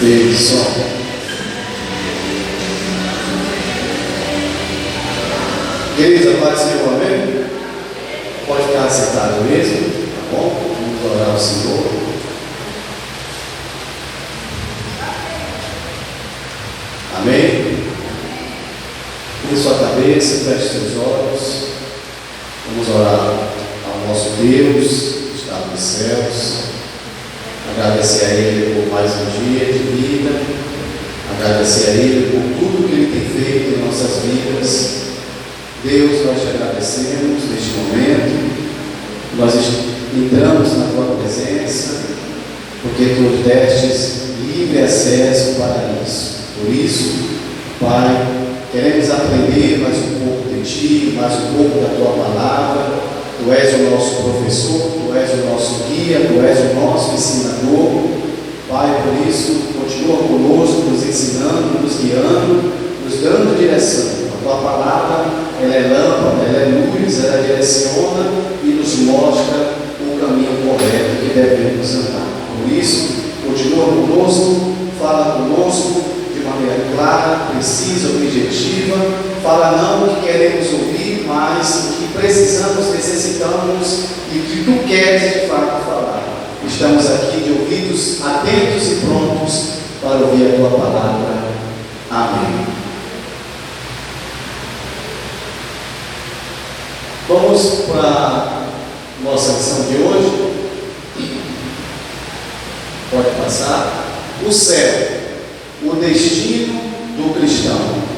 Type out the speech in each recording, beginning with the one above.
Beijo. Queridos, a paz do Senhor, amém? Pode ficar sentado mesmo, tá bom? Vamos orar ao Senhor. Amém? Cure sua cabeça, feche seus olhos. Vamos orar ao nosso Deus, que está nos céus. Agradecer a Ele por mais um dia de vida. Agradecer a Ele por tudo que Ele tem feito em nossas vidas. Deus, nós te agradecemos neste momento. Nós entramos na Tua presença, porque Tu destes livre acesso para isso. Por isso, Pai, queremos aprender mais um pouco de Ti, mais um pouco da Tua palavra. Tu és o nosso professor, Tu és o nosso guia, Tu és o nosso ensinador. Pai, por isso, continua conosco, nos ensinando, nos guiando, nos dando direção. A Tua palavra, ela é lâmpada, ela é luz, ela direciona e nos mostra o caminho correto que devemos andar. Por isso, continua conosco, fala conosco de maneira clara, precisa, objetiva. Fala não o que queremos ouvir, mas o que precisamos, necessitamos e o que Tu queres de fato falar. Estamos aqui de ouvidos atentos e prontos para ouvir a Tua palavra. Amém. Vamos para a nossa lição de hoje. Pode passar. O céu, o destino do cristão.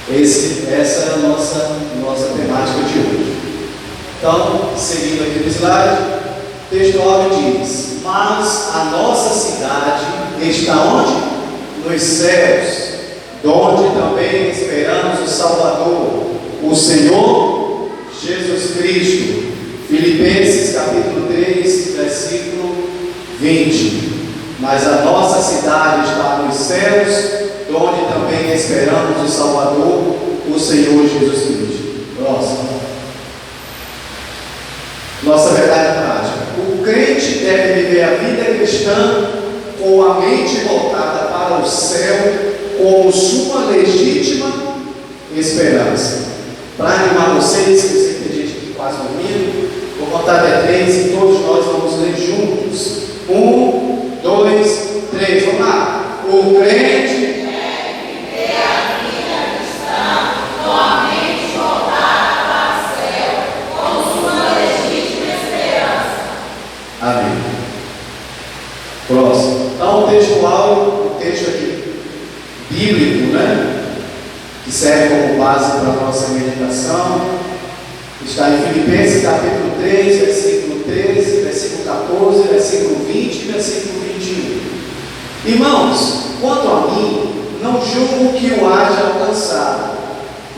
Essa é a nossa temática de hoje. Então, seguindo aqui no slide, o texto áudio diz: mas a nossa cidade está onde? Nos céus, donde também esperamos o Salvador, o Senhor Jesus Cristo. Filipenses capítulo 3, versículo 20. Mas a nossa cidade está nos céus, onde também esperamos o Salvador, o Senhor Jesus Cristo. Próximo. Nossa verdade prática. O crente deve viver a vida cristã com a mente voltada para o céu, como sua legítima esperança. Para animar vocês, que eu sei que tem gente aqui quase dormindo, vou contar até 3 e todos nós vamos ler juntos. 1, 2, 3, vamos lá. O crente deve viver a vida cristã com a mente voltada para o céu, com sua legítima esperança. Amém. Próximo. Então, o textual, o texto aqui bíblico, né? Que serve como base para a nossa meditação, está em Filipenses capítulo 3, versículo 13, versículo 14, versículo 20 e versículo 21. Irmãos, quanto a mim, não julgo que o haja alcançado,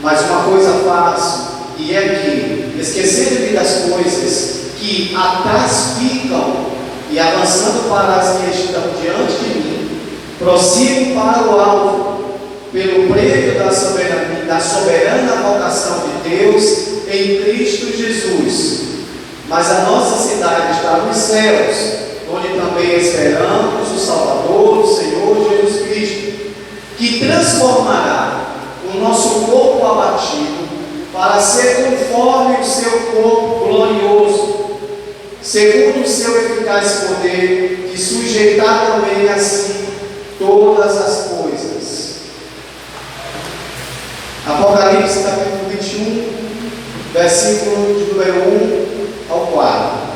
mas uma coisa faço, e é que, esquecendo-me das coisas que atrás ficam, e avançando para as que estão diante de mim, prossigo para o alvo, pelo prêmio da soberana vocação de Deus em Cristo Jesus. Mas a nossa cidade está nos céus, onde também esperamos o Salvador, o Senhor Jesus Cristo, que transformará o nosso corpo abatido para ser conforme o seu corpo glorioso, segundo o seu eficaz poder, de sujeitar também a si todas as coisas. Apocalipse capítulo 21, versículo de número 1 ao 4.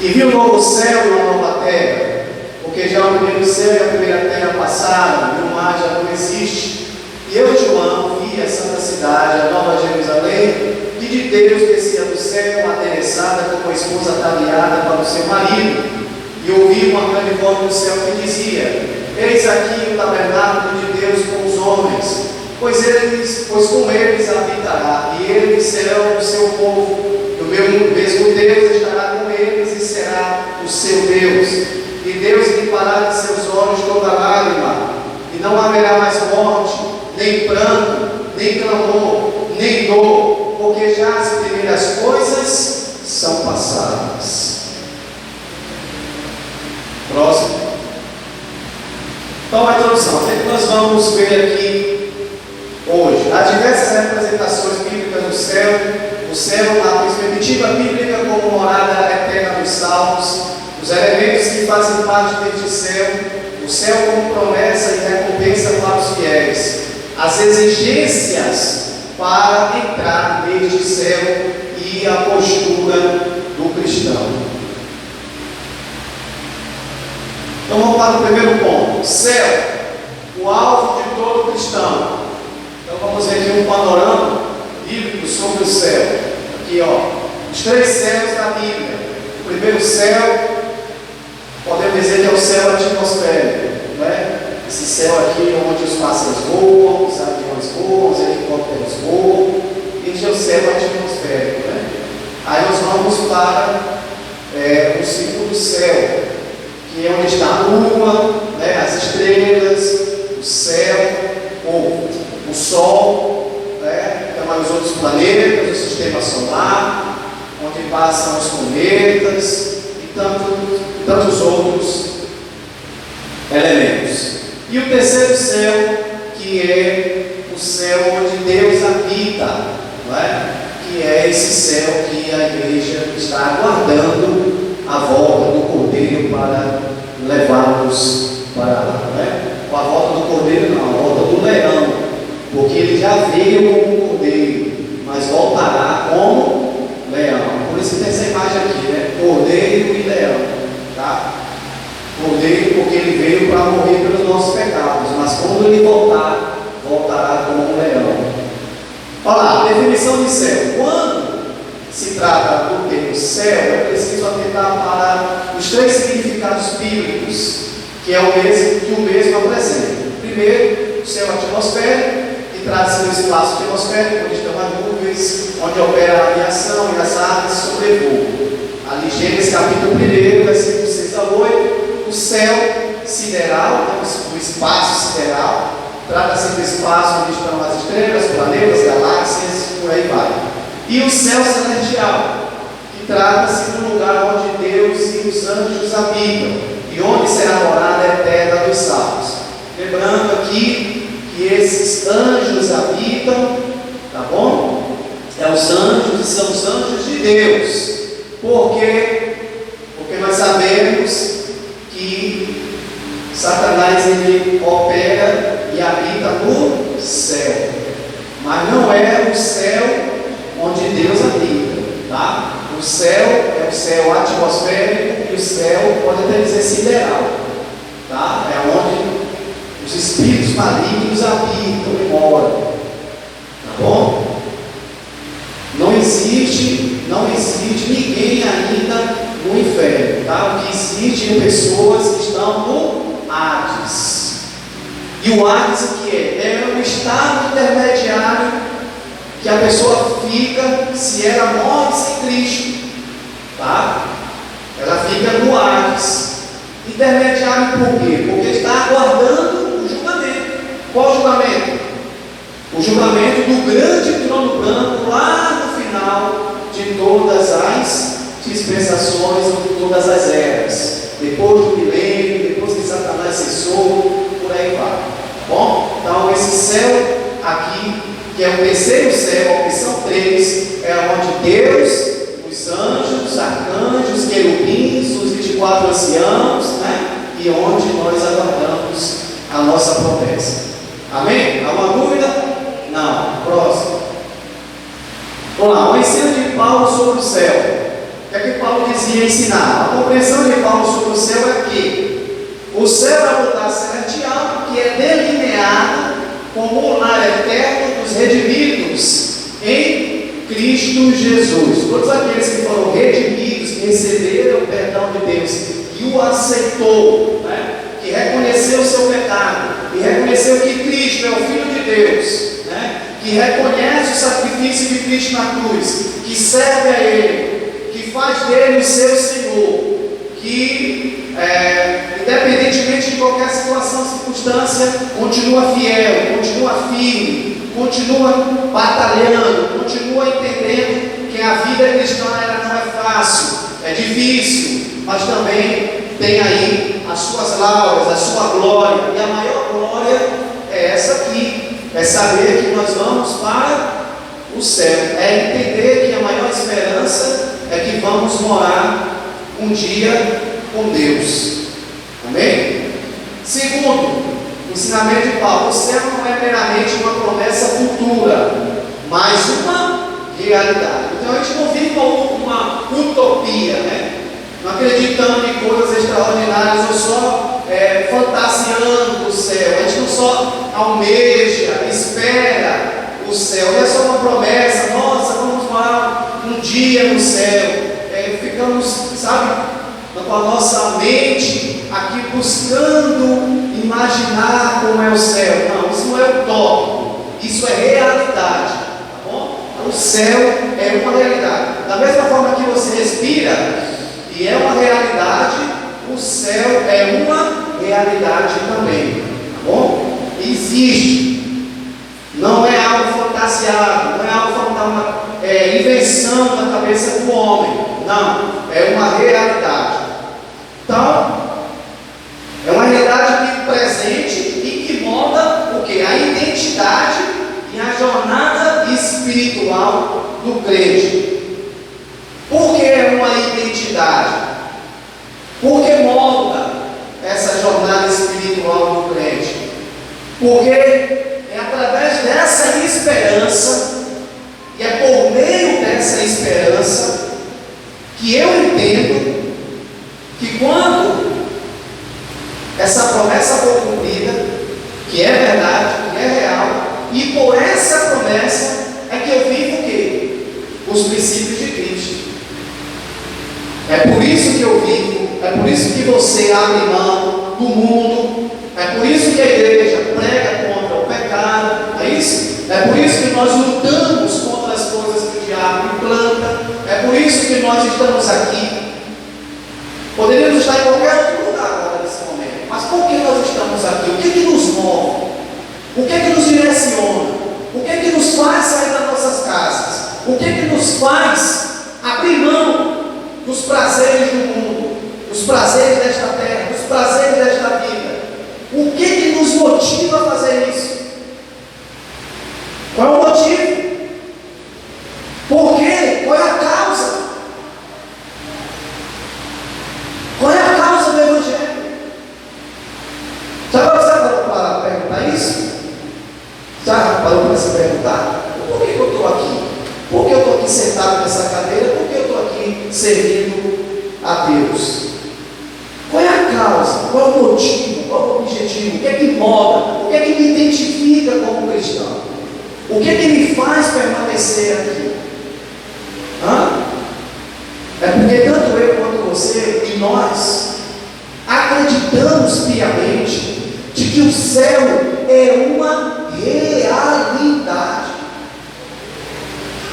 E vi o novo céu e uma nova terra, porque já o primeiro céu e a primeira terra passaram, e o mar já não existe. E eu, João, vi a santa cidade, a nova Jerusalém, que de Deus descia do céu, adereçada como a esposa ataviada para o seu marido. E ouvi uma grande voz do céu que dizia: eis aqui o tabernáculo de Deus com os homens, pois com eles habitará, e eles serão o seu povo. O meu mesmo Deus estará com eles e será o seu Deus. E Deus limpará de seus olhos toda lágrima, e não haverá mais morte, nem pranto, nem clamor, nem dor, porque já as primeiras coisas são passadas. Próximo. introdução. O que é que nós vamos ver aqui hoje? Há diversas representações bíblicas do céu. O céu, na perspectiva bíblica, como morada eterna dos salvos, os elementos que fazem parte deste céu, o céu como promessa e recompensa para os fiéis, as exigências para entrar neste céu e a postura do cristão. Então vamos para o primeiro ponto. Céu, o alvo de todo cristão. Então vamos ver aqui um panorama bíblico sobre o céu. Aqui, os 3 céus da Bíblia. O primeiro céu, podemos dizer que é o céu atmosférico, né? Esse céu aqui onde os pássaros voam, os aviões voam, os helicópteros voam. Este é o céu atmosférico, né? Aí nós vamos para o segundo céu, que é onde está a lua, né, as estrelas, o céu, o sol, né, também os outros planetas, o sistema solar, onde passam os cometas e tantos outros elementos. E o terceiro céu, que é o céu onde Deus habita, não é? Que é esse céu que a igreja está aguardando a volta do Cordeiro para levar-nos para lá, né? Com a volta do Cordeiro não, a volta do leão, porque ele já veio como Cordeiro, mas voltará como leão. Por isso que tem essa imagem aqui, né? Cordeiro e leão, tá? Cordeiro porque ele veio para morrer pelos nossos pecados, mas quando ele voltar, voltará como um leão. Olha lá, a definição de céu. Quando se trata do termo céu, é preciso atentar para os 3 significados bíblicos, que é o mesmo apresenta. Primeiro, o céu atmosférico, que trata-se do espaço atmosférico, onde estão as nuvens, onde opera a aviação e as aves sobrevoam. Ali, Gênesis capítulo 1, versículo 6 a 8, o céu sideral, né, o espaço sideral, trata-se do espaço onde estão as estrelas, planetas, galáxias, por aí vai. E o céu celestial, que trata-se do lugar onde Deus e os anjos habitam, e onde será a morada eterna dos salvos. Lembrando aqui que esses anjos habitam, tá bom? Os anjos são os anjos de Deus. Por quê? Porque nós sabemos que Satanás ele opera e habita no céu, mas não é o céu onde Deus habita, tá? O céu é o céu atmosférico e o céu pode até dizer sideral, tá? É onde os espíritos malignos habitam e moram, tá bom? Não existe ninguém ainda no inferno, tá? O que existe é pessoas que estão no Hades. E o Hades o que é? É um estado intermediário que a pessoa fica se ela morre sem Cristo, tá? Ela fica no Hades. Intermediário por quê? Porque está aguardando o julgamento. Qual julgamento? O julgamento do grande trono branco lá no final de todas as dispensações, de todas as eras. Depois do milênio, depois que Satanás cessou, por aí vai. Tá bom? Então esse céu aqui, que é o terceiro céu, a opção 3, é onde Deus, os anjos, os arcanjos, querubins, os 24 anciãos, né? E onde nós aguardamos a nossa promessa. Amém? Alguma dúvida? Não. Próximo. Vamos lá, o ensino de Paulo sobre o céu. O que é que Paulo dizia ensinar? A compreensão de Paulo sobre o céu é que o céu é o lugar celestial que é delineado como o lar eterno dos redimidos em Cristo Jesus. Todos aqueles que foram redimidos, que receberam o perdão de Deus e o aceitou, né? Que reconheceu o seu pecado e reconheceu que Cristo é o Filho de Deus, né? Que reconhece o sacrifício de Cristo na cruz, que serve a Ele, que faz dele o seu Senhor, que independentemente de qualquer situação, circunstância, continua fiel, continua firme, continua batalhando, continua entendendo que a vida cristã não é fácil, é difícil, mas também tem aí as suas lauras, a sua glória, e a maior glória glória é essa aqui, é saber que nós vamos para o céu, é entender que a maior esperança é que vamos morar um dia com Deus. Amém? Segundo, o ensinamento de Paulo: o céu não é meramente uma promessa futura, mas uma realidade. Então a gente não vive uma utopia, né? Não acreditando em coisas extraordinárias ou só fantasiando o céu. A gente não só almeja, espera o céu, não é só uma promessa, nossa, vamos morar um dia no céu. Ficamos, sabe, com a nossa mente aqui buscando imaginar como é o céu. Não, isso não é utópico, isso é realidade, tá bom? O céu é uma realidade. Da mesma forma que você respira e é uma realidade, o céu é uma realidade também, tá bom? Existe, não é algo fantasiado, não é algo uma invenção da cabeça do homem, não, é uma realidade. Então, é uma realidade presente e que molda o que? A identidade e a jornada espiritual do crente. Por que é uma identidade? Porque molda essa jornada espiritual do crente. Porque é através dessa esperança, e é por meio dessa esperança, que eu entendo que quando essa promessa for cumprida, que é verdade, que é real, e por essa promessa é que eu vivo o quê? Os princípios de Cristo. É por isso que eu vivo, é por isso que você abre mão do mundo, é por isso que a igreja prega contra o pecado, é isso? É por isso que nós lutamos contra as coisas que o diabo implanta, é por isso que nós estamos aqui. Poderíamos estar em qualquer outro lugar agora nesse momento, mas por que nós estamos aqui? O que que nos move? O que que nos direciona? O que que nos faz sair das nossas casas? O que que nos faz abrir mão dos prazeres do mundo, dos prazeres desta terra, dos prazeres desta vida? O que que nos motiva a fazer isso? Qual é o motivo? Por quê? Qual é a causa? Qual é a causa do Evangelho? Já parou para perguntar isso? Já parou para se perguntar? Por que eu estou aqui? Por que eu estou aqui sentado nessa cadeira? Por que eu estou aqui servindo a Deus? Qual é a causa? Qual é o motivo? Qual é o objetivo? O que é que molda? O que é que me identifica como cristão? O que é que me faz permanecer aqui? É porque tanto eu quanto você e nós acreditamos piamente de que o céu é uma realidade.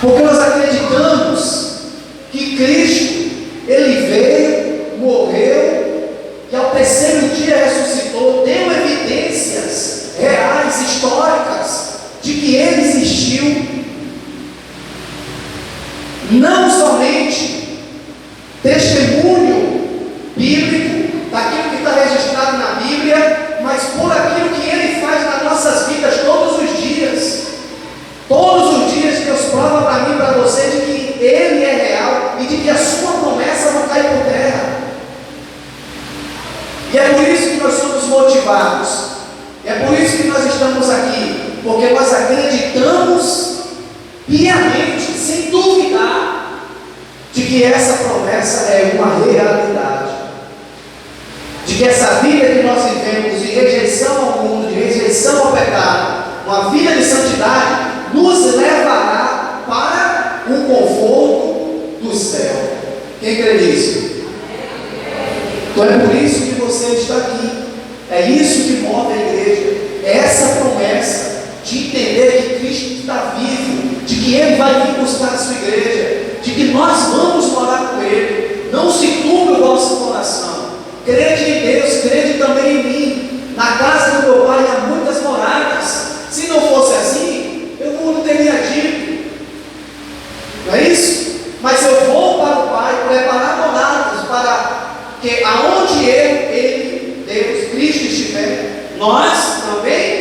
Porque nós acreditamos que Cristo, Ele veio, morreu, e ao terceiro dia ressuscitou, deu evidências reais, históricas, de que Ele existiu. Não somente testemunho bíblico daquilo que está registrado na Bíblia, mas por aquilo que Ele faz nas nossas vidas todos os dias. Todos os dias Deus prova para mim e para você de que Ele é real e de que a sua promessa não cai por terra. E é por isso que nós somos motivados. E é por isso que nós estamos aqui, porque nós acreditamos piamente, sem duvidar, de que essa promessa é uma realidade, de que essa vida que nós vivemos de rejeição ao mundo, de rejeição ao pecado, uma vida de santidade, nos levará para o conforto do céu. Quem crê nisso? Então é por isso que você está aqui. É isso que move a igreja. É essa promessa de entender que Cristo está vivo, de que Ele vai vir buscar a sua igreja, de que nós vamos morar com Ele. Não se turbe o vosso coração. Crede em Deus, crede também em mim. Na casa do meu Pai há muitas moradas. Se não fosse assim, eu não teria dito. Não é isso? Mas eu vou para o Pai preparar moradas para que aonde Ele, Deus, Cristo estiver, nós também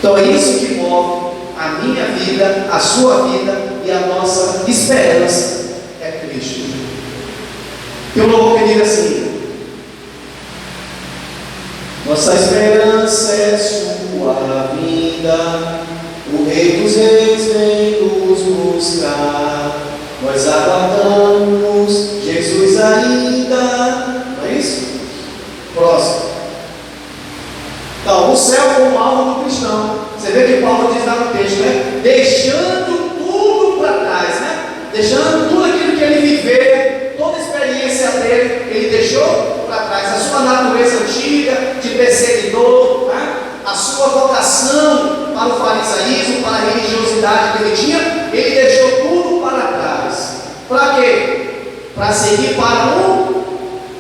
Então é isso que move a minha vida, a sua vida e a nossa esperança é Cristo. Tem um louvor que diz assim: nossa esperança é sua vinda, o Rei dos Reis vem nos buscar, nós aguardamos Jesus ainda. Não é isso? Próximo. Então, o céu como alvo do cristão. Você vê que Paulo diz lá no texto, né? Deixando tudo para trás, né? Deixando tudo aquilo que ele viveu, toda a experiência dele, ele deixou para trás. A sua natureza antiga, de perseguidor, né? A sua vocação para o farisaísmo, para a religiosidade que ele tinha, ele deixou tudo para trás. Para quê? Para seguir para um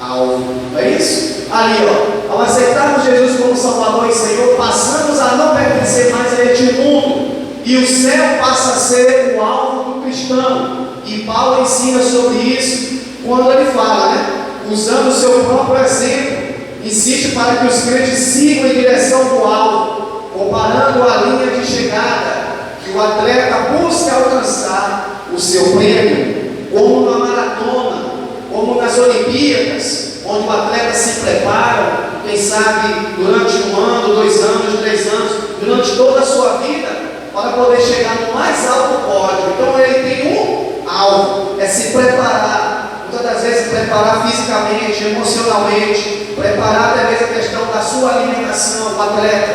alvo. Não é isso? Ali, ó, ao aceitarmos Jesus como Salvador e Senhor, passamos a não pertencer mais a este mundo, e o céu passa a ser o alvo do cristão. E Paulo ensina sobre isso quando ele fala, né? Usando o seu próprio exemplo, insiste para que os crentes sigam em direção do alvo, comparando a linha de chegada que o atleta busca alcançar o seu prêmio, como na maratona, como nas Olimpíadas, onde o atleta se prepara, quem sabe durante 1 ano, 2 anos, 3 anos, durante toda a sua vida, para poder chegar no mais alto pódio. Então ele tem um alvo, é se preparar, muitas das vezes preparar fisicamente, emocionalmente, preparar até mesmo a questão da sua alimentação, o atleta,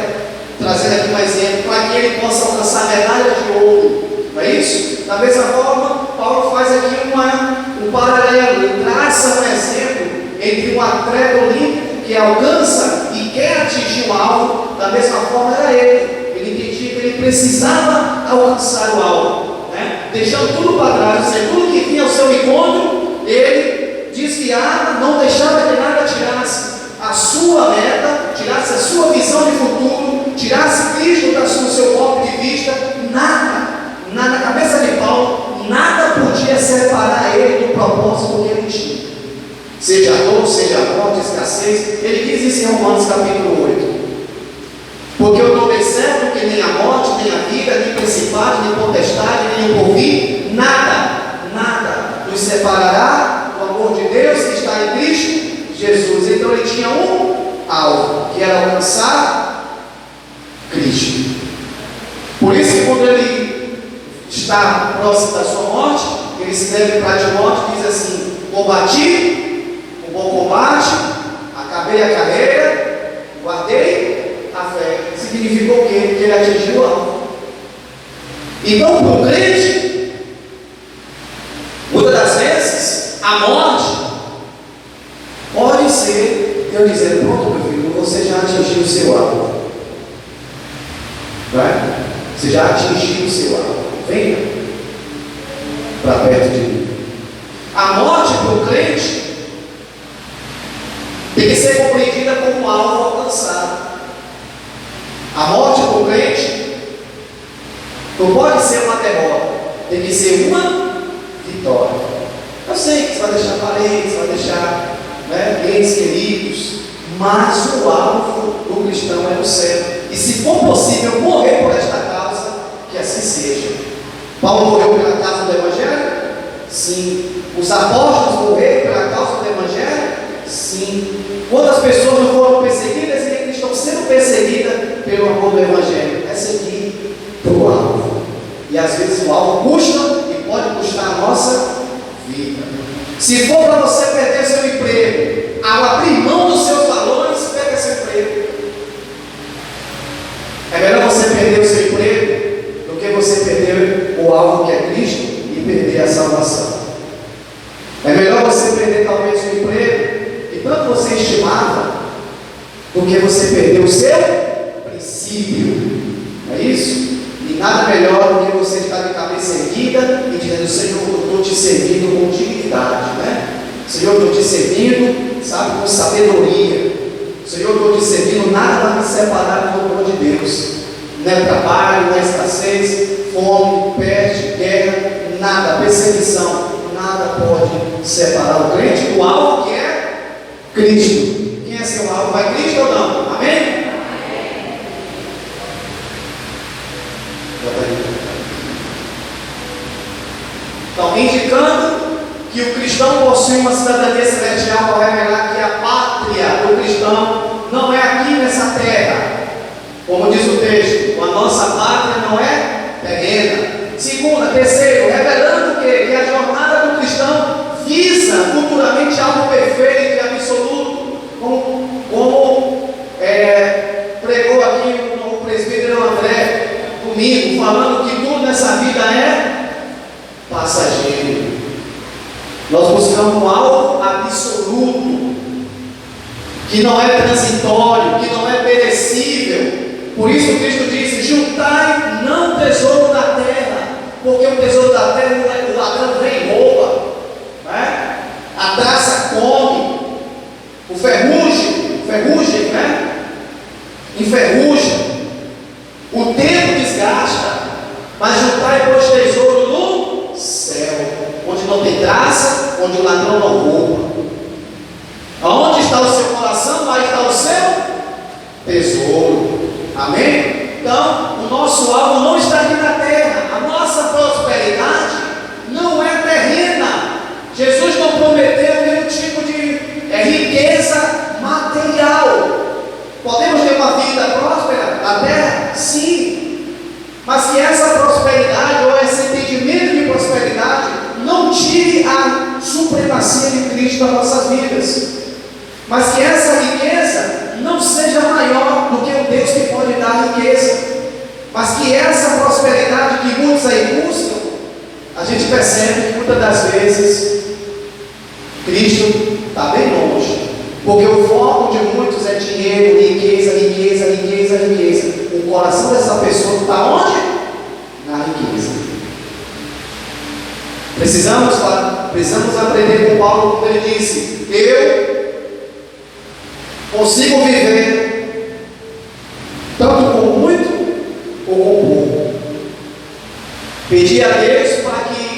trazendo aqui um exemplo, para que ele possa alcançar a medalha de ouro. Não é isso? Da mesma forma, Paulo faz aqui um paralelo, ele traça um exemplo entre um atleta olímpico que alcança e quer atingir o alvo. Da mesma forma era ele entendia que ele precisava alcançar o alvo, né? Deixando tudo para trás, ou seja, tudo que vinha ao seu encontro, ele desviava, não deixava que nada tirasse a sua meta, tirasse a sua visão de futuro, tirasse Cristo do seu ponto de vista. Na cabeça de Paulo, nada podia separar ele do propósito que ele tinha. Seja dor, seja morte, escassez. Ele diz isso em Romanos capítulo 8. Porque eu tomei certo que nem a morte, nem a vida, nem principado, nem potestade, nem o porvir, nada nos separará do amor de Deus que está em Cristo Jesus. Então ele tinha um alvo, que era alcançar Cristo. Por isso que quando ele está próximo da sua morte, ele escreve para Timóteo, diz assim: combati o bom combate, acabei a carreira, guardei a fé. Significou o quê? Que ele atingiu o alvo. Então, para o crente, muitas das vezes, a morte pode ser Deus dizendo: pronto, meu filho, você já atingiu o seu alvo. Vai? Você já atingiu o seu alvo. Venha para perto de mim. A morte para o crente tem que ser compreendida como alvo alcançado. A morte para o crente não pode ser uma derrota, tem que ser uma vitória. Eu sei que você vai deixar parentes, vai deixar bens queridos, mas o alvo do cristão é o céu. E se for possível morrer por esta causa, que assim seja. Paulo morreu pela causa do Evangelho? Sim. Os apóstolos morreram pela causa do Evangelho? Sim. Quantas pessoas não foram perseguidas e ainda estão sendo perseguidas pelo amor do Evangelho? É seguir para o alvo. E às vezes o alvo custa e pode custar a nossa vida. Se for para você perder seu emprego, ao abrir mão dos seus valores, perca seu emprego. É melhor você perder o seu emprego do que você perder o alvo que é Cristo e perder a salvação. É melhor você perder talvez o emprego que tanto você estimava do que você perder o seu princípio. Não é isso? E nada melhor do que você estar de cabeça erguida e dizendo: Senhor, eu estou te servindo com dignidade, né? Senhor, eu estou te servindo, sabe, com sabedoria. Senhor, eu estou te servindo, nada vai me separar do amor de Deus. Não é trabalho, não é escassez, fome, peste, guerra, nada, perseguição, nada pode separar o crente do alvo que é Cristo. Quem é seu alvo? Vai Cristo ou não? Amém? Então, indicando que o cristão possui uma cidadania celestial para revelar que a pátria do cristão não é aqui nessa terra. Como diz o texto, a nossa pátria não é terrena. Terceiro, revelando que a jornada do cristão visa futuramente algo perfeito e absoluto, como pregou aqui o presbítero André domingo, falando que tudo nessa vida é passageiro. Nós buscamos algo absoluto, que não é transitório, que não é perecível. Por isso Cristo disse: juntai não tesouro na terra, porque o tesouro da terra o ladrão vem e rouba, né? A traça come, o ferrugem, né? Enferruja, o tempo desgasta. Mas juntai, pois, tesouro no céu, onde não tem traça, onde o ladrão não rouba. Aonde está o seu coração, lá está o seu tesouro. Amém? Então, o nosso alvo não está aqui na terra. A nossa prosperidade não é terrena. Jesus não prometeu nenhum tipo de riqueza material. Podemos ter uma vida próspera na terra? Sim. Mas que essa prosperidade ou esse entendimento de prosperidade não tire a supremacia de Cristo das nossas vidas. Mas que essa riqueza não seja maior do que o Deus que pode dar riqueza. Mas que essa prosperidade que muitos aí buscam, a gente percebe que muitas das vezes Cristo está bem longe. Porque o foco de muitos é dinheiro, riqueza. O coração dessa pessoa está onde? Na riqueza. Precisamos aprender com Paulo quando ele disse: eu consigo viver tanto com muito ou com pouco. Pedir a Deus para que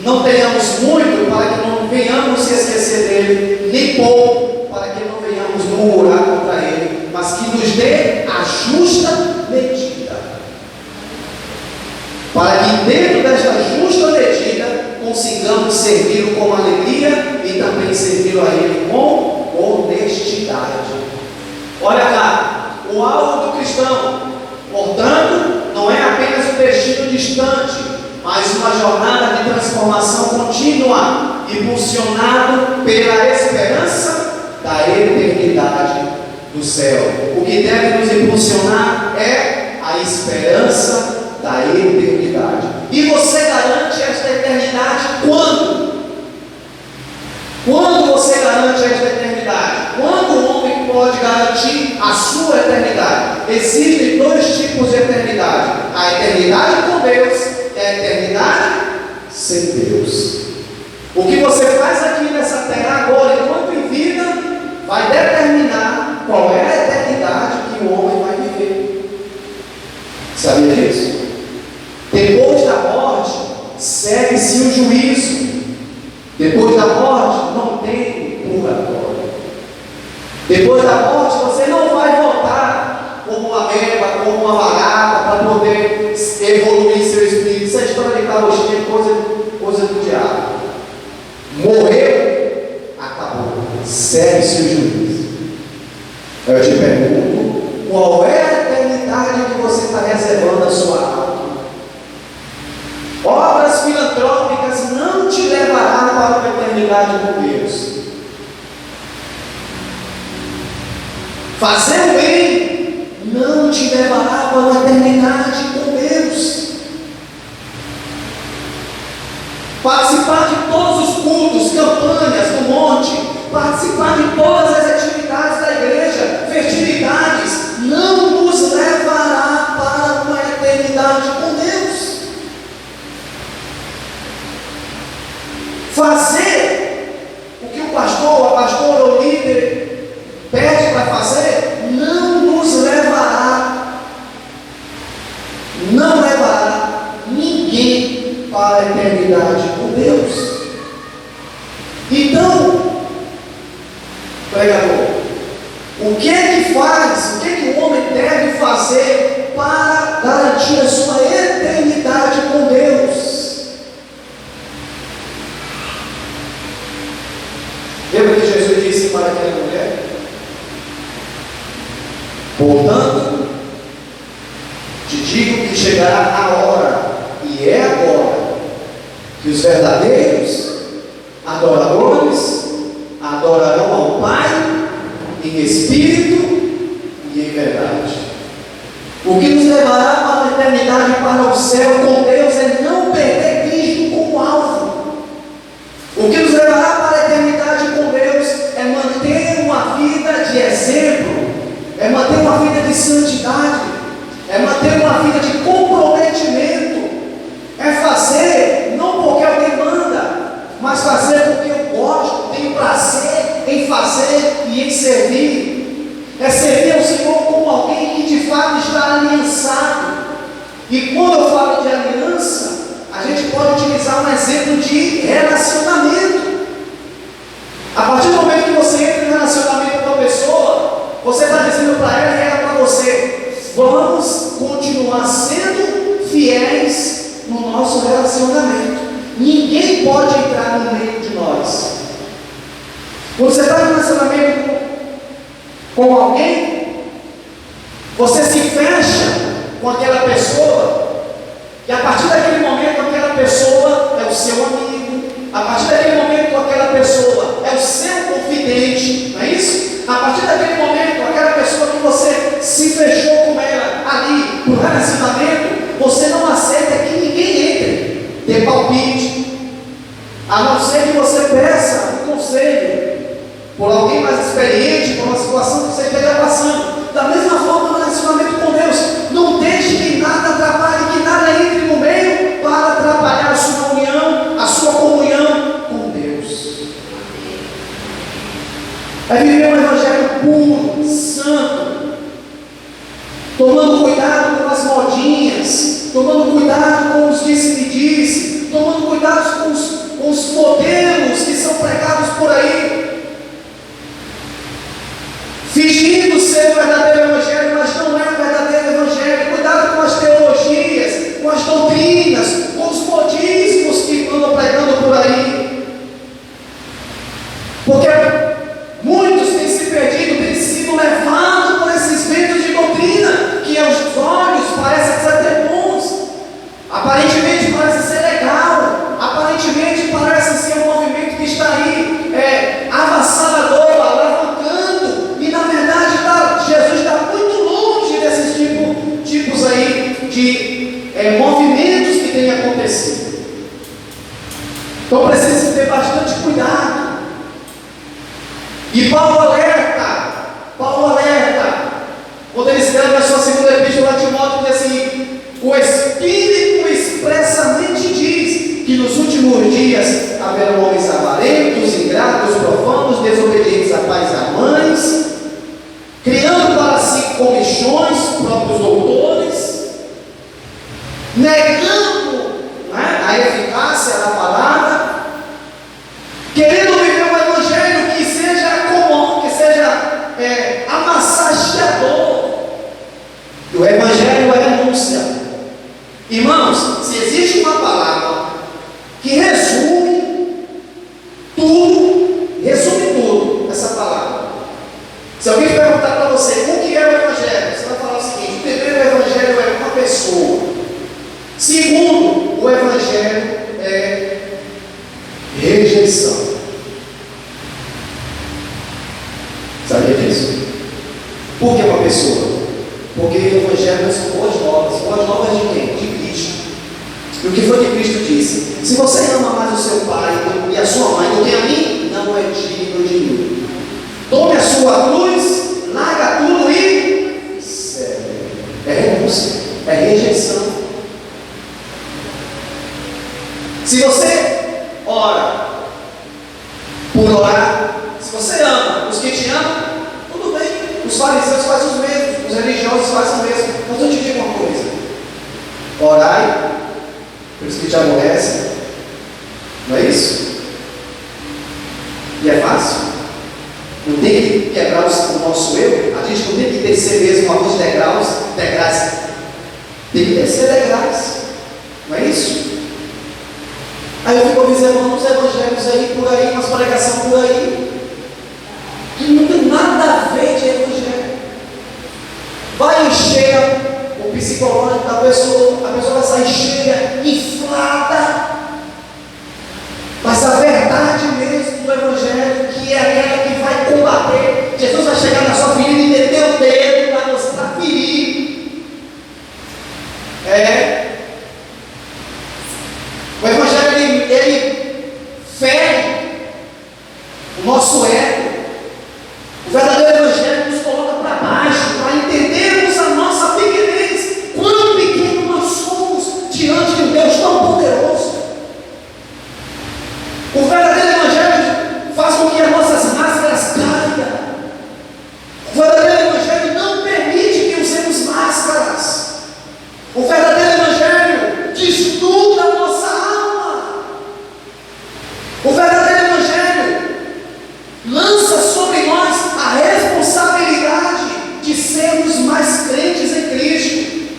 não tenhamos muito, para que não venhamos se esquecer dele, nem pouco, para que não venhamos murmurar contra ele, mas que nos dê a justa medida, para que dentro desta justa medida consigamos servi-lo com alegria e também servi-lo a ele com honestidade. Olha cá, o alvo do cristão, portanto, não é apenas um destino distante, mas uma jornada de transformação contínua, impulsionado pela esperança da eternidade do céu. O que deve nos impulsionar é a esperança da eternidade. E você garante esta eternidade quando? Quando você garante esta eternidade? Quando o homem pode garantir a sua eternidade? Existem dois tipos de eternidade: a eternidade com Deus e a eternidade sem Deus. O que você faz aqui nessa terra agora, enquanto em vida, vai determinar qual é a eternidade que o homem vai viver. Sabia disso? Depois da morte, segue-se o juízo. Depois da morte, não tem purgatório. Depois da morte, você não vai voltar como uma beba, como uma lagarta, para poder evoluir seu espírito. Isso é história de carochinha, coisa do diabo. Morreu, acabou. Segue-se o juízo. Eu te pergunto, qual é a eternidade que você está reservando a sua alma? Obras filantrópicas não te levará para uma eternidade com Deus. Fazer o bem não te levará para uma eternidade com Deus. Participar de todos os cultos, campanhas do monte, participar de todas as atividades da igreja, fertilidades, não nos levará para uma eternidade com Deus. Fazer o que o pastor, a pastora ou o líder pede para fazer, não levará ninguém para a eternidade com Deus. Então, pregador, o que é que o homem deve fazer para garantir a sua eternidade com Deus? Lembra que Jesus disse para aquela mulher? Portanto, te digo que chegará a hora, e é agora, que os verdadeiros adoradores adorarão ao Pai em espírito e em verdade. O que nos levará para a eternidade, para o céu com Deus, é não perder Cristo como alvo. O que nos levará para a eternidade com Deus é manter uma vida de exemplo, é manter uma vida de santidade, é manter uma vida de comprometimento, é fazer não porque alguém manda, mas fazer porque eu gosto, tenho prazer em fazer e em servir. É servir ao Senhor como alguém que de fato está aliançado. E quando eu falo de aliança, a gente pode utilizar um exemplo de relacionamento. A partir do momento que você entra em relacionamento com uma pessoa, você está dizendo para ela e ela para você: vamos continuar sendo fiéis no nosso relacionamento. Ninguém pode entrar no meio de nós. Quando você está em relacionamento com alguém, você se fecha com aquela pessoa, e a partir daquele momento aquela pessoa é o seu amigo, a partir daquele momento aquela pessoa é o seu confidente, não é isso? A partir daquele momento aquela pessoa que você se fechou com ela ali no relacionamento, você não aceita que ninguém entre, dê palpite, a não ser que você peça um conselho por alguém mais experiente, por uma situação que você esteja passando. Da mesma forma no relacionamento com Deus, não deixe que nada atrapalhe, que nada entre no meio para atrapalhar a sua união, a sua comunhão com Deus. É viver um evangelho puro, santo, tomando cuidado com as modinhas, tomando cuidado com os disse-me-disse, tomando cuidado com os modelos que são pregados por aí, fingindo ser o verdadeiro evangelho, mas não é o verdadeiro evangelho. Cuidado com as teologias, com as doutrinas, com os modismos que andam pregando por aí, porque muitos têm se perdido, têm sido levados por esses ventos de doutrina, que aos olhos parecem ser até bons, aparentemente parece ser legal, aparentemente parece ser um movimento que está aí avassalador, alavancando, e na verdade Jesus está muito longe desses tipos aí de movimentos que têm acontecido. Então precisa ter bastante cuidado. E Paulo alerta, quando ele escreve a sua segunda epístola a Timóteo, diz assim: o Espírito expressamente diz que nos últimos dias haverão homens avarentos, ingratos, profanos, desobedientes a pais e a mães, criando para si comichões, próprios doutores, negando a eficácia da palavra, querendo viver um evangelho que seja comum, que seja amassageador. E o evangelho é renúncia. Irmãos, se existe uma palavra que resume tudo, essa palavra. Se alguém perguntar para você o que é o evangelho, você vai falar o seguinte: primeiro, o evangelho é uma pessoa. Segundo, o evangelho é rejeição. Sabia disso? Por que uma pessoa? Porque o evangelho são boas novas. Boas novas de quem? De Cristo. E o que foi que Cristo disse? Se você ama mais o seu pai e a sua mãe do que a mim, não é digno de mim. Tome a sua cruz, larga tudo e segue. É renúncia, é rejeição. Se você ora por orar, se você ama os que te amam, tudo bem. Os fariseus fazem os mesmos, os religiosos fazem o mesmo. Mas eu te digo uma coisa: orai pelos que te aborrecem, não é isso? E é fácil. Não tem que quebrar o nosso eu. A gente não tem que descer mesmo alguns degraus. Tem que descer degraus. Não é isso? Aí eu fico observando os evangelhos aí, por aí, umas pregações por aí. que não tem nada a ver de evangelho. Vai encher o psicológico da pessoa, a pessoa vai sair cheia, inflada. Mas a verdade mesmo do evangelho, que é aquela que vai combater, Jesus vai chegar na sua ferida e meter o dedo para ferir. O evangelho ele fere o nosso ego. O verdadeiro evangelho nos coloca para baixo, para entendermos a nossa pequenez, quão pequeno nós somos diante de um Deus tão poderoso. O verdadeiro evangelho faz com que as nossas máscaras caiam. O verdadeiro evangelho não permite que usemos máscaras. O verdadeiro evangelho desnuda a nossa alma. O verdadeiro evangelho lança sobre nós a responsabilidade de sermos mais crentes em Cristo.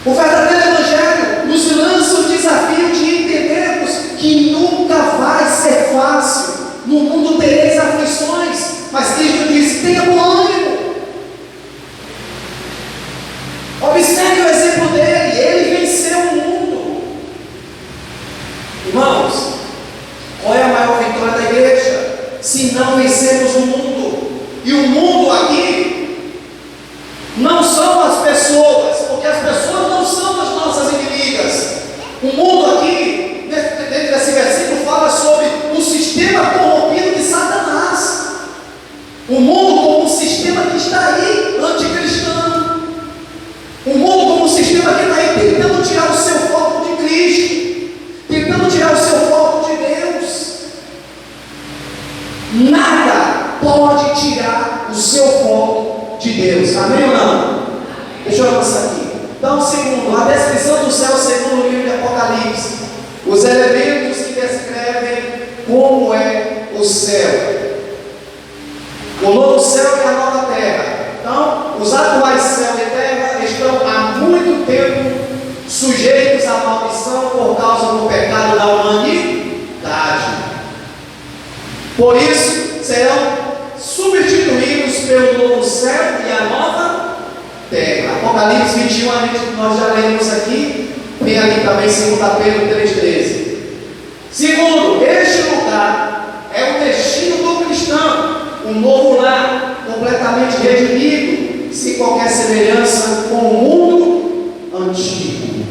O verdadeiro evangelho nos lança o desafio de entendermos que nunca vai ser fácil. No mundo tereis aflições, mas Cristo diz: tenha bom ânimo. Observe o exemplo dele, ele venceu o mundo. Irmãos, qual é a maior vitória da igreja? Se não vencermos o mundo. E o mundo aqui não são as pessoas, porque as pessoas não são as nossas inimigas. O mundo aqui, dentro desse versículo, fala sobre o sistema corrompido de Satanás. O mundo como um sistema que está aí, anticristão. O mundo como um sistema que está aí tentando tirar o seu foco de Cristo, tentando tirar o seu foco de Deus. Nada pode tirar o seu foco de Deus. Amém ou não? Deixa eu avançar aqui. Então, segundo, a descrição do céu segundo o livro de Apocalipse, os elementos que descrevem como é o céu. O novo céu e a nova terra. Então, os atuais céu e terra estão há muito tempo sujeitos à maldição por causa do pecado da humanidade. Por isso, serão substituídos pelo novo céu e a nova terra. Apocalipse 21, nós já lemos aqui, tem ali também 2 Pedro 3,13. Segundo, este lugar é o destino do cristão, um novo lar, completamente redimido, sem qualquer semelhança com o mundo antigo.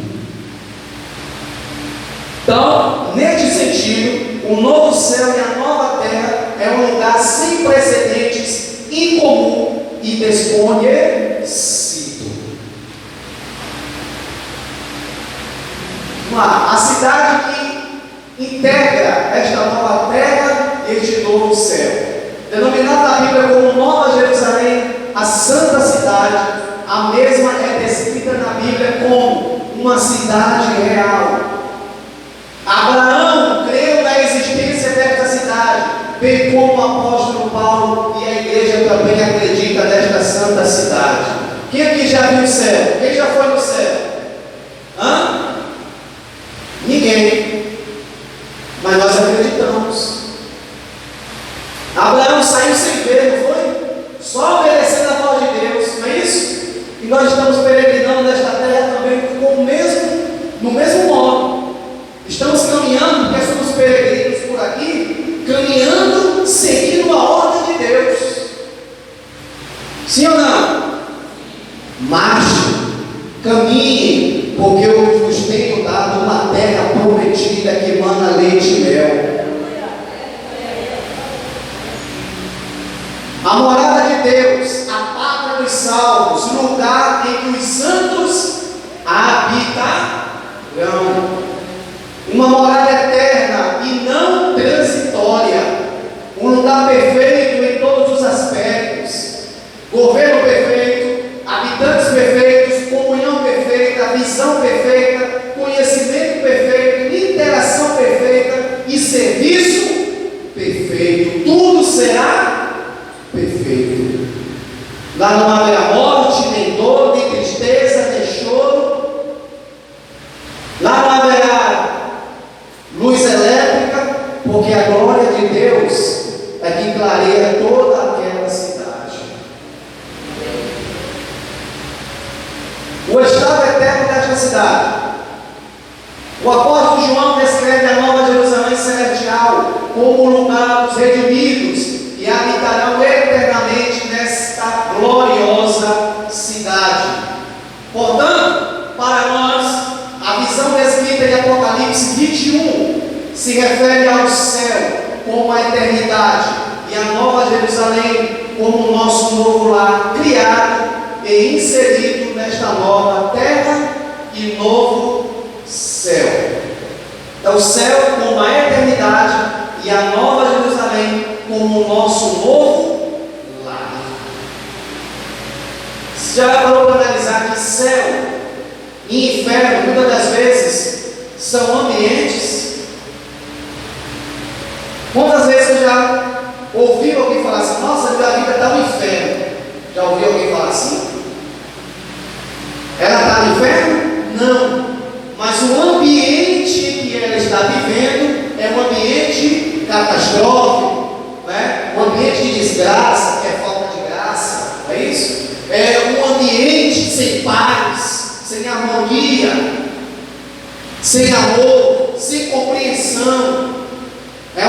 Então, neste sentido, o novo céu e a nova terra é um lugar sem precedentes, incomum e desconhecido. Vamos lá, a cidade que integra esta nova terra e este novo céu, denominada na Bíblia como Nova Jerusalém, a santa cidade, a mesma é descrita na Bíblia como uma cidade real. Abraão creu na existência desta cidade, bem como o apóstolo Paulo, e a igreja também acredita nesta santa cidade. Quem aqui já viu o céu? Quem já foi no céu? Ninguém. Mas nós acreditamos. Abraão saiu sem ver, não foi? Só obedecendo a voz de Deus, não é isso? E nós estamos peregrinando nesta terra também no mesmo modo. Estamos caminhando, porque somos peregrinos por aqui, caminhando, seguindo a ordem de Deus. Sim ou não? Marche, caminhe, porque eu vos tenho dado uma terra prometida que mana leite e mel. A morada de Deus, a pátria dos salvos, lugar em que os santos habitarão. Uma morada eterna e não transitória. Um lugar perfeito em todos os aspectos. Governo perfeito, habitantes perfeitos, comunhão perfeita, visão perfeita, conhecimento perfeito, interação perfeita e serviço perfeito. Tudo será perfeito. Lá não haverá morte, nem dor, nem tristeza, nem choro. Lá não haverá luz elétrica, porque a glória de Deus é que clareia toda aquela desta cidade. O apóstolo João descreve a Nova Jerusalém celestial como o lugar dos redimidos e habitarão eternamente nesta gloriosa cidade. Portanto, para nós, a visão descrita em Apocalipse 21 se refere ao céu como a eternidade e a Nova Jerusalém como o nosso novo lar, criado e inserido nesta nova terra e novo céu. Então, o céu como a eternidade e a Nova Jerusalém como o nosso novo lar. Você já parou para analisar que céu e inferno, muitas das vezes, são ambientes? Quantas vezes você já ouviu alguém falar assim: nossa, minha vida está no inferno? Já ouviu alguém falar assim? Ela está no inferno? Não. Mas o ambiente que ela está vivendo é um ambiente catastrófico, né? Um ambiente de desgraça, que é falta de graça, não é isso? É um ambiente sem paz, sem harmonia, sem amor, sem compreensão. É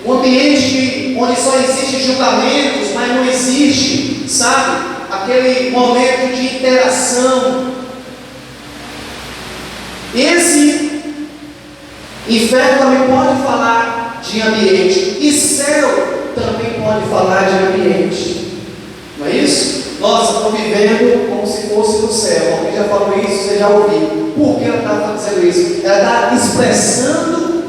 um ambiente onde só existem julgamentos, mas não existe, sabe, aquele momento de interação. Esse inferno também pode falar de ambiente, e céu também pode falar de ambiente, não é isso? Nossa, estou vivendo como se fosse no céu. Alguém já falou isso, você já ouviu. Por que ela está dizendo isso? Ela está expressando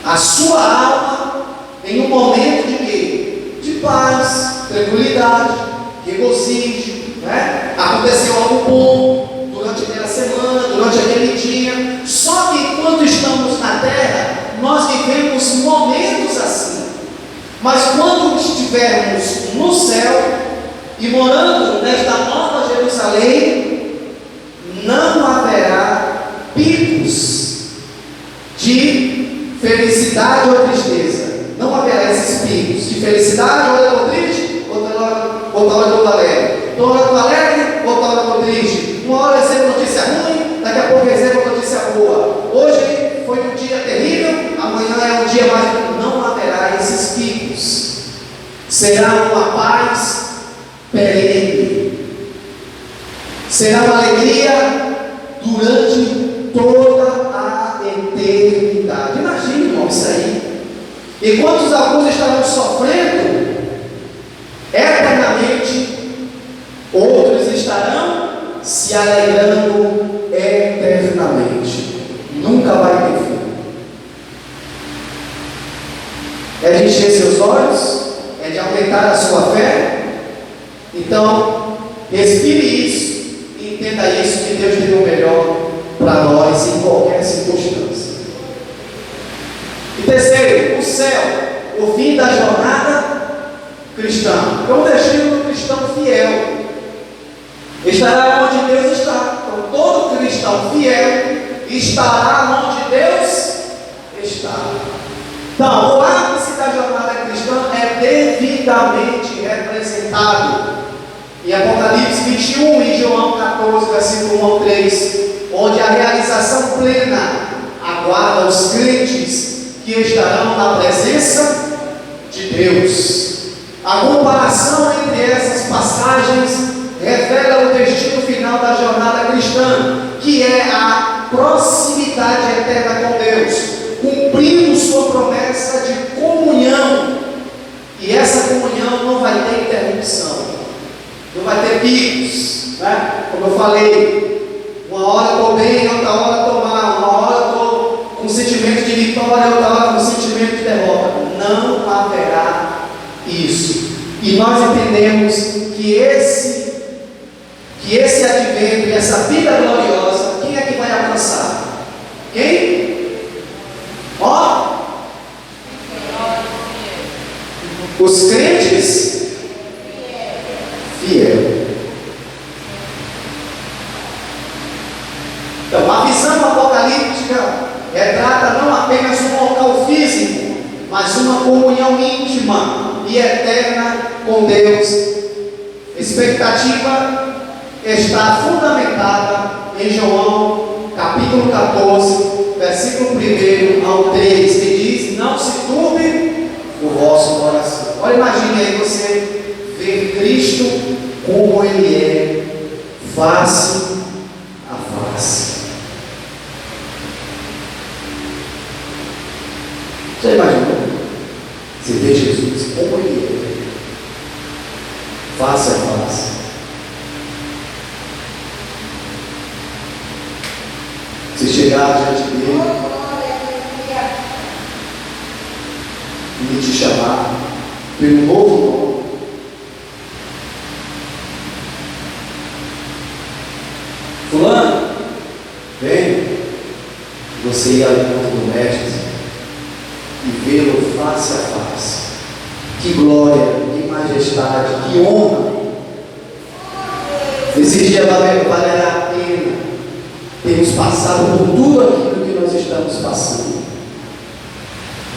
a sua alma em um momento de quê? De paz, tranquilidade, regozijo, né? Aconteceu algo bom durante aquela semana, durante aquele dia. Só que quando estamos na terra, nós vivemos momentos assim. Mas quando estivermos no céu e morando nesta nova Jerusalém, não haverá picos de felicidade ou tristeza. Não haverá esses picos de felicidade, ou eu estou triste, outra hora eu estou alegre. Outra hora eu estou alegre, outra hora eu estou triste. Uma hora eu recebo notícia ruim, daqui a pouco eu recebo notícia boa. Hoje foi um dia terrível, amanhã é um dia mais. Não haverá esses picos. Será uma paz perene. Será uma alegria durante toda a eternidade. Imagine, irmão, isso aí. Enquanto alguns estarão sofrendo eternamente, outros estarão se alegrando eternamente. Nunca vai ter fim. É de encher seus olhos, é de aumentar a sua fé. Então, respire isso e entenda isso, que Deus tem o melhor para nós em qualquer circunstância. E terceiro, o céu, o fim da jornada cristã. É o destino do cristão fiel. Estará onde Deus está. Então, todo cristão fiel estará onde Deus está. Então, o ápice da jornada cristã é devidamente representado em Apocalipse 21 e João 14, versículo 1 ao 3, onde a realização plena aguarda os crentes que estarão na presença de Deus. A comparação entre essas passagens revela o destino final da jornada cristã, que é a proximidade eterna com Deus, cumprindo sua promessa de comunhão. E essa comunhão não vai ter interrupção, não vai ter picos, né? Como eu falei, uma hora eu estou bem, outra hora eu estou mal, uma hora eu estou com sentimento de vitória, outra hora com sentimento de derrota. Não haverá isso. E nós entendemos que esse advento e essa vida gloriosa, quem é que vai alcançar? Quem? Ó, os crentes fiel. Então, a visão apocalíptica retrata não apenas um local físico, mas uma comunhão íntima e eterna com Deus. Expectativa está fundamentada em João, capítulo 14, versículo 1 ao 3, que diz: não se turbe o vosso coração. Olha, imagine aí você ver Cristo como Ele é, face a face. Você imaginou? Você vê Jesus como Ele é, face a face. Se chegar diante dele e te chamar pelo novo nome, fulano, vem, você ir ao encontro do Mestre e vê-lo face a face. Que glória, que majestade, que honra. Esse dia valerá a pena termos passado por tudo aquilo que nós estamos passando.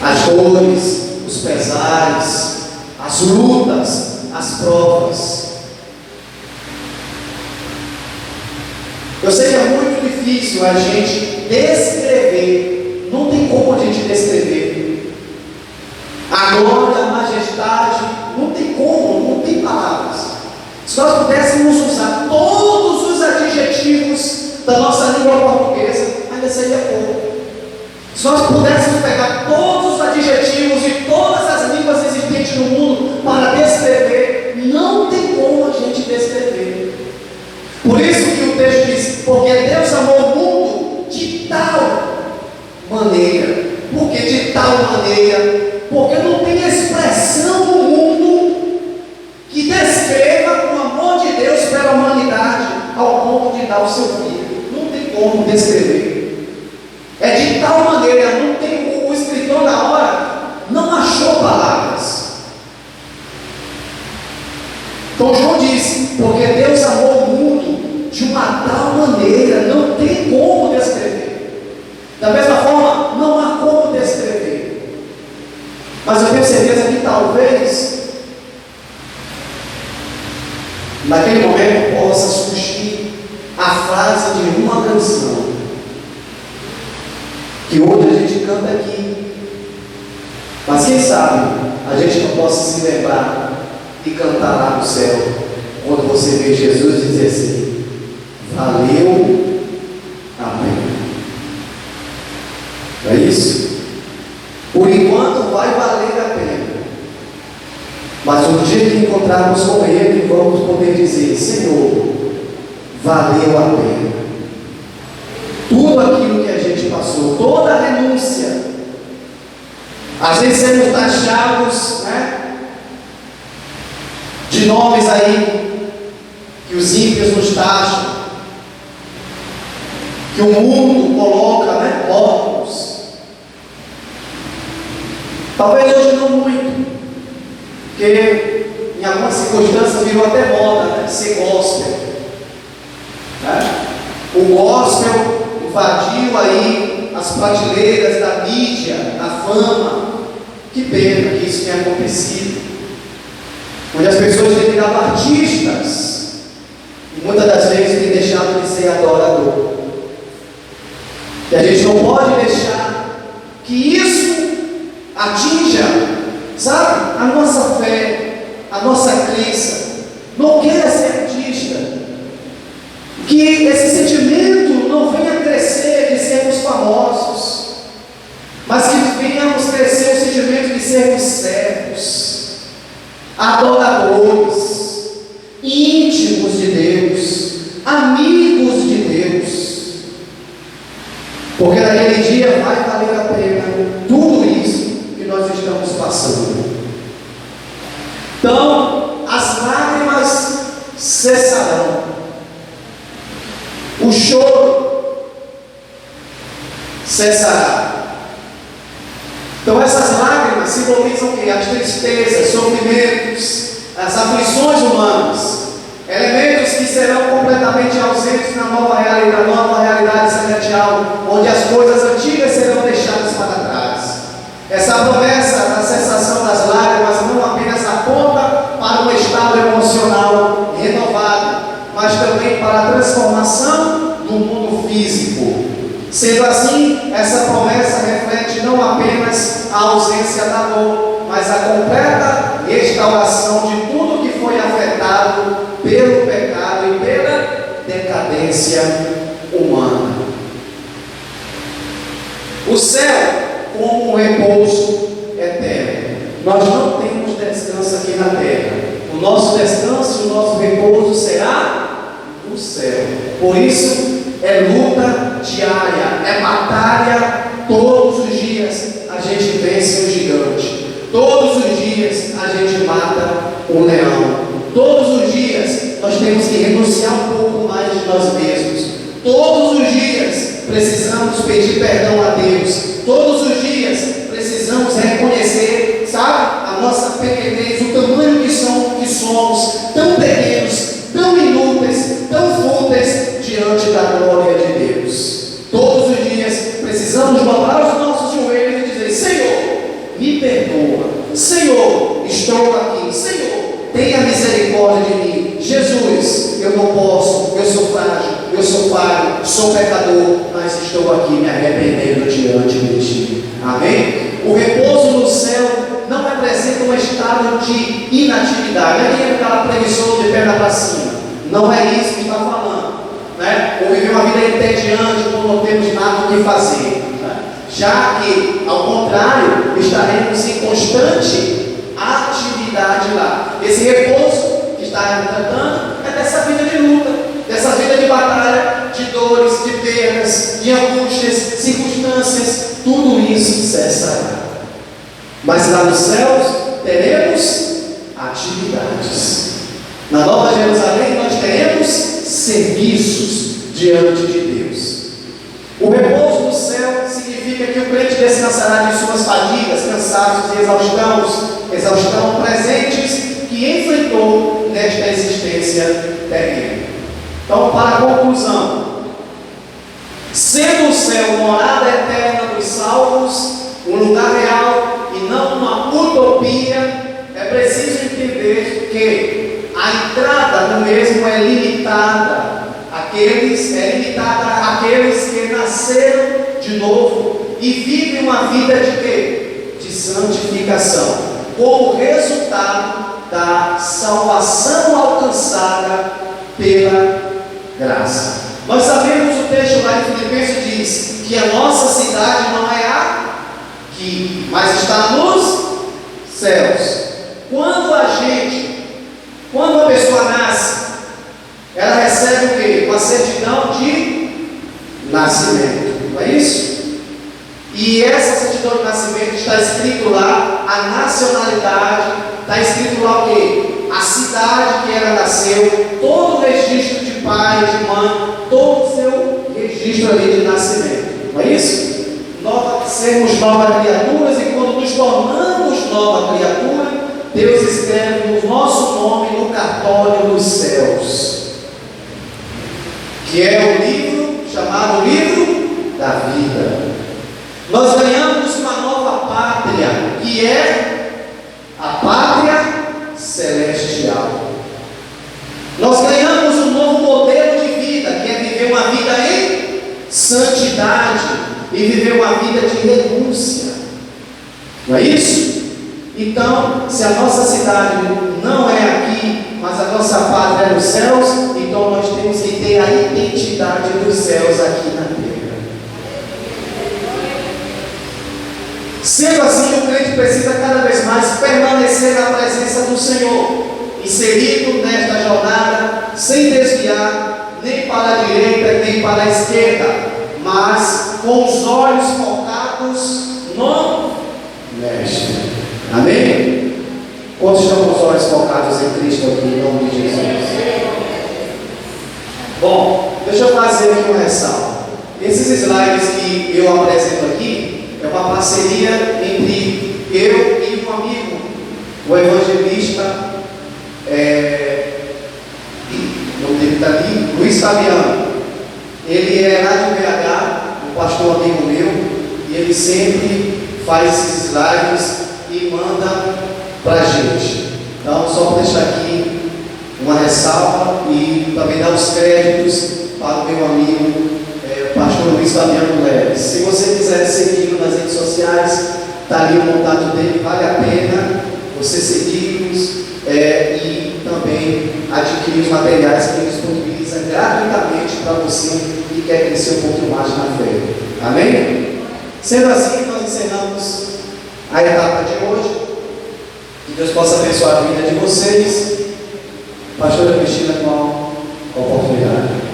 As dores, os pesares, as lutas, as provas. Eu sei que é muito difícil a gente descrever, não tem como a gente descrever a glória, a majestade, não tem como, não tem palavras. Se nós pudéssemos usar todos os adjetivos da nossa língua portuguesa, ainda seria pouco. Se nós pudéssemos pegar todos os adjetivos e todas as línguas existentes no mundo para descrever, não tem como a gente descrever. Por isso que o texto diz: porque Deus amou o mundo de tal maneira. Por que de tal maneira? Porque não tem expressão no mundo que descreva o amor de Deus pela humanidade ao ponto de dar o seu filho. Não tem como descrever. É de tal maneira, não tem, o escritor na hora não achou palavras. Então João disse: porque Deus amou o mundo de uma tal maneira, não tem como descrever. Da mesma forma, não há como descrever. Mas eu tenho certeza que talvez naquele momento possa surgir a frase de uma canção que hoje a gente canta aqui, mas quem sabe a gente não possa se lembrar e cantar lá no céu, quando você vê Jesus dizer assim: valeu a pena. Não é isso? Por enquanto vai valer a pena, mas no dia que encontrarmos com Ele, vamos poder dizer: Senhor, valeu a pena. Tudo aquilo que a gente passou, toda a renúncia. Às vezes sermos taxados, de nomes aí que os ímpios nos taxam, que o mundo coloca, óculos. Talvez hoje não muito, porque em algumas circunstâncias virou até moda, ser gospel. O gospel invadiu aí as prateleiras da mídia, da fama. Que pena que isso tenha acontecido, onde as pessoas têm virado artistas e muitas das vezes têm deixado de ser adorador. E a gente não pode deixar que isso atinja, sabe, a nossa fé, a nossa crença. Não queira ser artista, que esse sentimento não venha crescer de sermos famosos, mas que venhamos crescer o sentimento de sermos servos, adoradores, íntimos de Deus, amigos de Deus. Porque naquele dia vai valer a pena tudo isso que nós estamos passando. Então, as lágrimas cessarão, o choro cessará. Então essas lágrimas simbolizam o quê? As tristezas, sofrimentos, as aflições humanas, elementos que serão completamente ausentes na nova realidade celestial, onde as coisas antigas serão deixadas para trás. Essa promessa da cessação das lágrimas não apenas aponta para um estado emocional renovado, mas também Sendo assim, essa promessa reflete não apenas a ausência da dor, mas a completa restauração de tudo que foi afetado pelo pecado e pela decadência humana. O céu como um repouso eterno. Nós não temos descanso aqui na terra. O nosso descanso e o nosso repouso será no céu. Por isso, é luta diária, é batalha todos os dias. A gente vence um gigante. Todos os dias a gente mata um leão. Todos os dias nós temos que renunciar um pouco mais de nós mesmos. Todos os dias precisamos pedir perdão a Deus. Todos os dias precisamos reconhecer, sabe, a nossa pequenez, o tamanho que somos, tão pequenos, tão inúteis, tão fúteis diante da glória de Deus. Todos os dias precisamos dobrar os nossos joelhos e dizer: Senhor, me perdoa. Senhor, estou aqui. Senhor, tenha misericórdia de mim. Jesus, eu não posso, eu sou frágil, eu sou falho, sou pecador, mas estou aqui me arrependendo diante de Ti. Amém? O repouso no céu não representa um estado de inatividade. Ninguém é aquela preguiçoso de perna para cima. Não é isso que está falando, né? Ou viver uma vida entediante quando não temos nada o que fazer, né? Já que, ao contrário, estaremos em constante atividade lá. Esse repouso que está tratando é dessa vida de luta, dessa vida de batalha, de dores, de perdas, de angústias, circunstâncias. Tudo isso cessará. Mas lá nos céus teremos atividades. Na Nova Jerusalém nós teremos serviços diante de Deus. O repouso do céu significa que o crente descansará de suas fadigas, cansaços e exaustão presentes que enfrentou nesta existência terrena. Então, para a conclusão, sendo o céu morada eterna dos salvos, um lugar real e não uma utopia, é preciso entender que a entrada no mesmo é limitada àqueles que nasceram de novo e vivem uma vida de quê? De santificação, como resultado da salvação alcançada pela graça. Nós sabemos, o texto lá em Filipenses diz que a nossa cidade não é aqui, mas está nos céus. Quando uma pessoa nasce, ela recebe o quê? Uma certidão de nascimento, não é isso? E essa certidão de nascimento está escrito lá a nacionalidade, está escrito lá o quê? A cidade que ela nasceu, todo o registro de pai, de mãe, todo o seu registro ali de nascimento, não é isso? Sermos novas criaturas, e quando nos tornamos nova criatura, Deus escreve o nosso nome no cartório dos céus, que é o livro chamado Livro da Vida. Nós ganhamos uma nova pátria, que é a pátria celestial. Nós ganhamos um novo modelo de vida, que é viver uma vida em santidade e viver uma vida de renúncia. Não é isso? Então, se a nossa cidade não é aqui, mas a nossa pátria é nos céus, então nós temos que ter a identidade dos céus aqui na terra. Sendo assim, o crente precisa cada vez mais permanecer na presença do Senhor, inserido nesta jornada, sem desviar nem para a direita nem para a esquerda, mas com os olhos focados no Mestre. Amém? Quantos estão com os olhos focados em Cristo aqui, em nome de Jesus? Bom, deixa eu fazer aqui uma ressalva. Esses slides que eu apresento aqui é uma parceria entre eu e um amigo, o evangelista, não deve estar ali, Luiz Fabiano. Ele é lá de BH, um pastor amigo meu, e ele sempre faz esses slides e manda para a gente. Então, só para deixar aqui uma ressalva e também dar os créditos para o meu amigo Pastor Luiz Fabiano Leves. Se você quiser seguir nas redes sociais, está ali o contato dele, vale a pena você segui-los e também adquirir os materiais que ele disponibiliza gratuitamente para você que quer crescer um pouquinho mais na fé. Amém? Sendo assim, nós encerramos a etapa de hoje. Que Deus possa abençoar a vida de vocês. Pastora Cristina, com a oportunidade.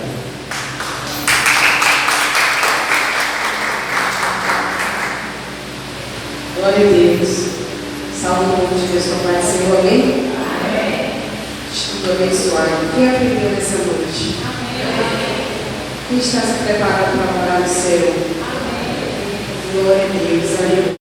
Glória a Deus. Salve o nome de Deus, Papai do Senhor. Amém? Estudo abençoado. Quem aprendeu nessa noite? Quem está se preparando para morar no céu? Glória a Deus. Aleluia.